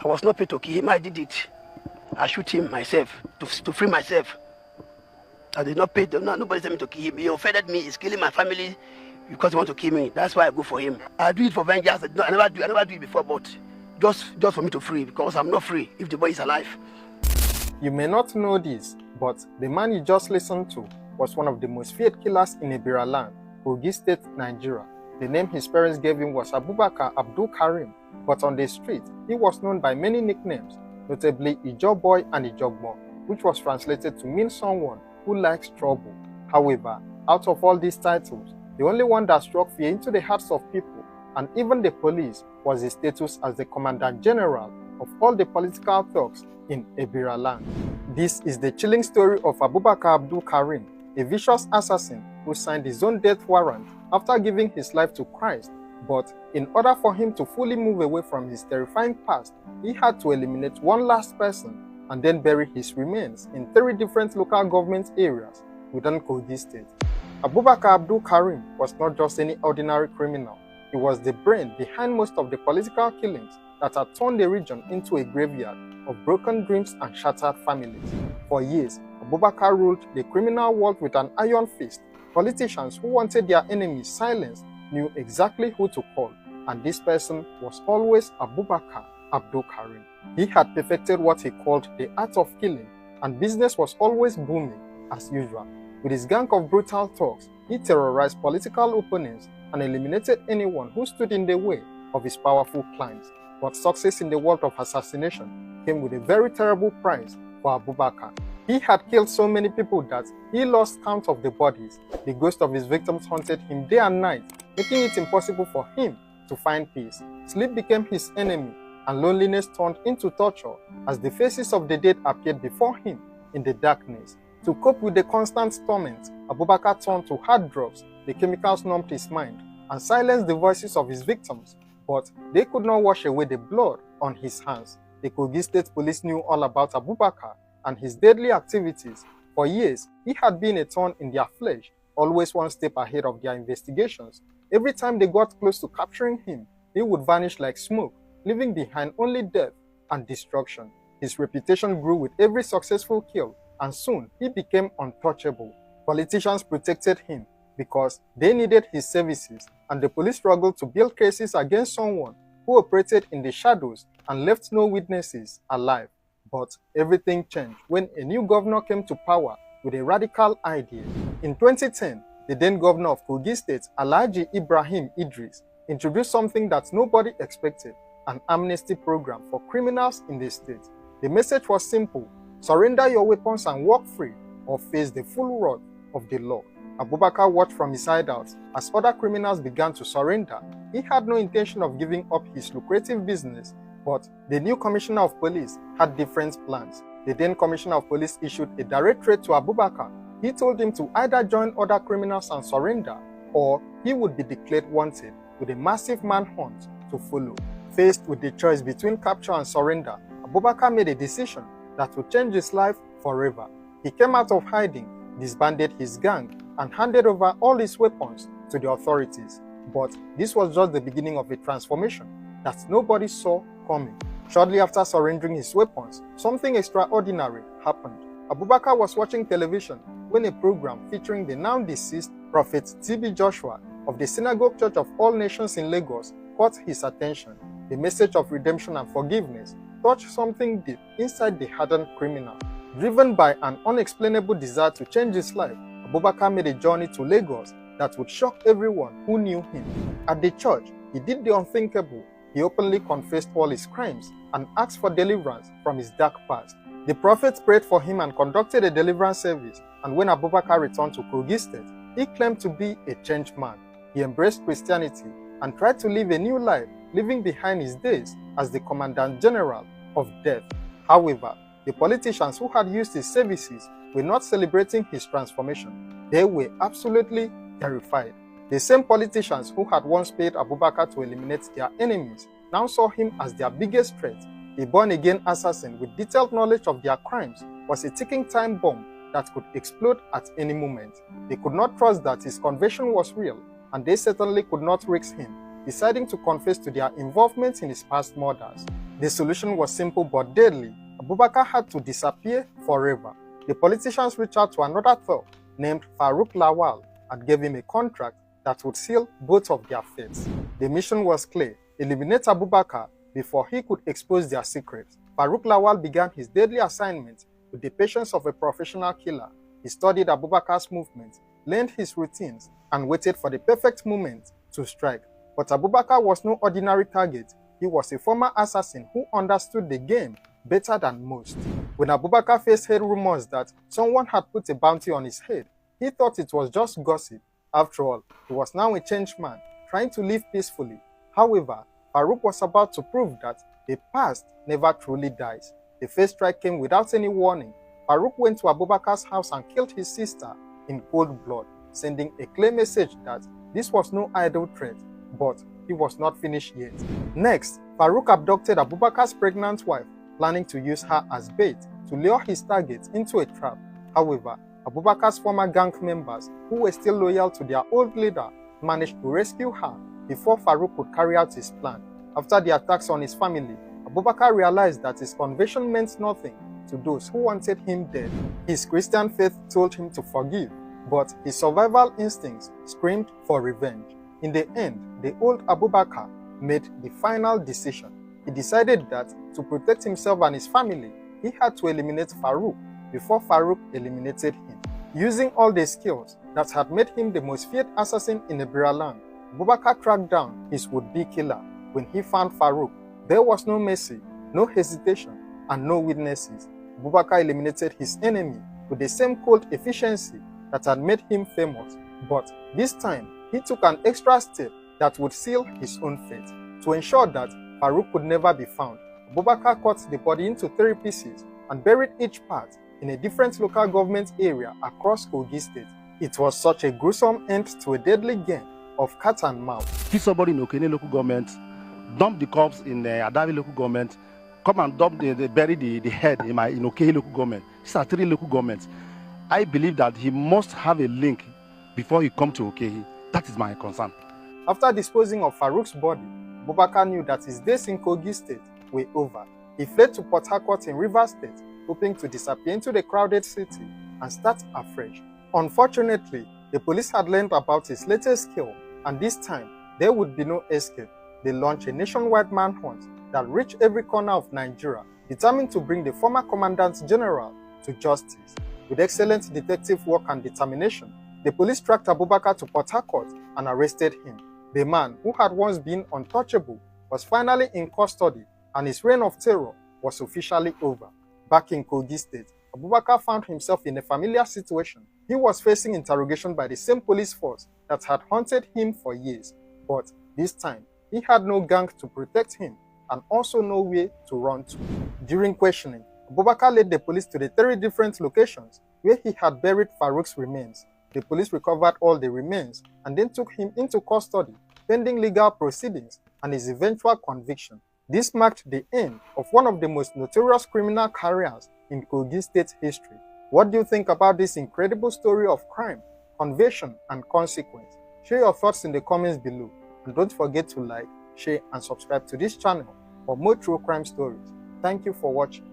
I was not paid to kill him. I did it. I shoot him myself to free myself. I did not pay them. No, nobody sent me to kill him. He offended me. He's killing my family because he want to kill me. That's why I go for him. I do it for vengeance. I never do it before, but just for me to free, because I'm not free if the boy is alive. You may not know this, but the man you just listened to was one of the most feared killers in Ebira land, Kogi State, Nigeria. The name his parents gave him was Abubakar Abdul Karim, but on the street, he was known by many nicknames, notably Ijo Boy and Ijogbon, which was translated to mean someone who likes trouble. However, out of all these titles, the only one that struck fear into the hearts of people, and even the police, was his status as the Commandant General of all the political thugs in Ebira land. This is the chilling story of Abubakar Abdul Karim, a vicious assassin who signed his own death warrant after giving his life to Christ. But in order for him to fully move away from his terrifying past, he had to eliminate one last person and then bury his remains in 3 different local government areas within Kogi State. Abubakar Abdul Karim was not just any ordinary criminal. He was the brain behind most of the political killings that had turned the region into a graveyard of broken dreams and shattered families. For years, Abubakar ruled the criminal world with an iron fist. Politicians who wanted their enemies silenced knew exactly who to call, and this person was always Abubakar Abdul Karim. He had perfected what he called the art of killing, and business was always booming as usual. With his gang of brutal thugs, he terrorized political opponents and eliminated anyone who stood in the way of his powerful clients. But success in the world of assassination came with a very terrible price for Abubakar. He had killed so many people that he lost count of the bodies. The ghosts of his victims haunted him day and night, making it impossible for him to find peace. Sleep became his enemy, and loneliness turned into torture as the faces of the dead appeared before him in the darkness. To cope with the constant torment, Abubakar turned to hard drugs. The chemicals numbed his mind and silenced the voices of his victims, but they could not wash away the blood on his hands. The Kogi State Police knew all about Abubakar and his deadly activities. For years, he had been a thorn in their flesh, always one step ahead of their investigations. Every time they got close to capturing him, he would vanish like smoke, leaving behind only death and destruction. His reputation grew with every successful kill, and soon he became untouchable. Politicians protected him because they needed his services, and the police struggled to build cases against someone who operated in the shadows and left no witnesses alive. But everything changed when a new governor came to power with a radical idea. In 2010, the then governor of Kogi State, Alhaji Ibrahim Idris, introduced something that nobody expected: an amnesty program for criminals in the state. The message was simple: surrender your weapons and walk free, or face the full wrath of the law. Abubakar watched from his hideouts as other criminals began to surrender. He had no intention of giving up his lucrative business, but the new commissioner of police had different plans. The then commissioner of police issued a direct threat to Abubakar. He told him to either join other criminals and surrender, or he would be declared wanted with a massive manhunt to follow. Faced with the choice between capture and surrender, Abubakar made a decision that would change his life forever. He came out of hiding, disbanded his gang, and handed over all his weapons to the authorities. But this was just the beginning of a transformation that nobody saw coming. Shortly after surrendering his weapons, something extraordinary happened. Abubakar was watching television when a program featuring the now deceased Prophet TB Joshua of the Synagogue Church of All Nations in Lagos caught his attention. The message of redemption and forgiveness touched something deep inside the hardened criminal. Driven by an unexplainable desire to change his life, Abubakar made a journey to Lagos that would shock everyone who knew him. At the church, he did the unthinkable. He openly confessed all his crimes and asked for deliverance from his dark past. The prophet prayed for him and conducted a deliverance service, and when Abubakar returned to Kogi State, he claimed to be a changed man. He embraced Christianity and tried to live a new life, leaving behind his days as the Commandant General of Death. However, the politicians who had used his services were not celebrating his transformation. They were absolutely terrified. The same politicians who had once paid Abubakar to eliminate their enemies now saw him as their biggest threat. A born-again assassin with detailed knowledge of their crimes was a ticking time bomb that could explode at any moment. They could not trust that his conversion was real, and they certainly could not risk him deciding to confess to their involvement in his past murders. The solution was simple but deadly. Abubakar had to disappear forever. The politicians reached out to another thug named Farouk Lawal and gave him a contract that would seal both of their fates. The mission was clear: eliminate Abubakar before he could expose their secrets. Farouk Lawal began his deadly assignment with the patience of a professional killer. He studied Abubakar's movements, learned his routines, and waited for the perfect moment to strike. But Abubakar was no ordinary target. He was a former assassin who understood the game better than most. When Abubakar first heard rumors that someone had put a bounty on his head, he thought it was just gossip. After all, he was now a changed man, trying to live peacefully. However, Farouk was about to prove that the past never truly dies. The first strike came without any warning. Farouk went to Abubakar's house and killed his sister in cold blood, sending a clear message that this was no idle threat, but he was not finished yet. Next, Farouk abducted Abubakar's pregnant wife, planning to use her as bait to lure his target into a trap. However, Abubakar's former gang members, who were still loyal to their old leader, managed to rescue her before Farouk could carry out his plan. After the attacks on his family, Abubakar realized that his conversion meant nothing to those who wanted him dead. His Christian faith told him to forgive, but his survival instincts screamed for revenge. In the end, the old Abubakar made the final decision. He decided that to protect himself and his family, he had to eliminate Farouk before Farouk eliminated him. Using all the skills that had made him the most feared assassin in Ebira land, Abubakar tracked down his would-be killer. When he found Farouk, there was no mercy, no hesitation, and no witnesses. Abubakar eliminated his enemy with the same cold efficiency that had made him famous. But this time, he took an extra step that would seal his own fate. To ensure that Farouk could never be found, Abubakar cut the body into 3 pieces and buried each part in a different local government area across Kogi State. It was such a gruesome end to a deadly game of cat and mouse. Kill somebody in Okene local government, dump the corpse in Adavi local government, come and bury the head in Okene local government. These are 3 local governments. I believe that he must have a link before he come to Okene. That is my concern. After disposing of Farouk's body, Abubakar knew that his days in Kogi State were over. He fled to Port Harcourt in Rivers State, hoping to disappear into the crowded city and start afresh. Unfortunately, the police had learned about his latest skill, and this time, there would be no escape. They launched a nationwide manhunt that reached every corner of Nigeria, determined to bring the former Commandant General to justice. With excellent detective work and determination, the police tracked Abubakar to Port Harcourt and arrested him. The man, who had once been untouchable, was finally in custody, and his reign of terror was officially over. Back in Kogi State, Abubakar found himself in a familiar situation. He was facing interrogation by the same police force that had haunted him for years. But this time, he had no gang to protect him and also no way to run to. During questioning, Abubakar led the police to the 3 different locations where he had buried Farouk's remains. The police recovered all the remains and then took him into custody, pending legal proceedings and his eventual conviction. This marked the end of one of the most notorious criminal careers in Kogi State history. What do you think about this incredible story of crime, conviction, and consequence? Share your thoughts in the comments below, and don't forget to like, share, and subscribe to this channel for more true crime stories. Thank you for watching.